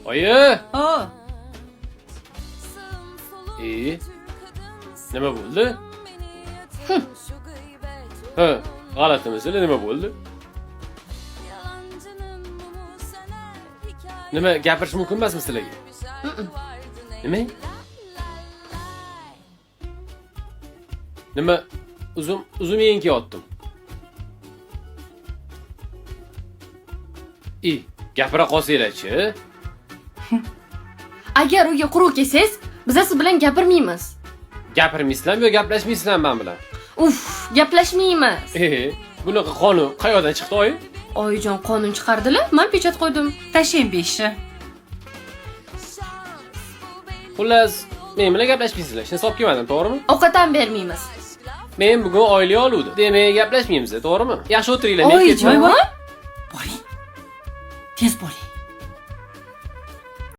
Oyi! O, Nima bo'ldi? Ha, g'alati masala nima bo'ldi? Nima gapirish mumkin emasmi sizlarga? Nima? Nima uzum yeng kiyotdim. Gapira qolsanglar-chi. Agar uyga quruq kelsangiz, biz siz bilan gapirmaymiz. Gapirmaysizlarmi yo gaplashmaysizlarmi men bilan? Uf, gaplashmaymiz. Bunaqa qonun qayoqdan chiqdi oyi? Oyijon qonun chiqardilar, men pechat qo'ydim. tashlang beshni. Xullas, men bilan gaplashmaysizlar. Shuni hisob kelmadim, to'g'rimi? Ovqat ham bermaymiz. Men bugun oylik oluvdi. Demak, gaplashmaymiz, to'g'rimi? Yaxshi o'tiringlar, men Oyijon, ketaman. Boring. Tez bo'ling.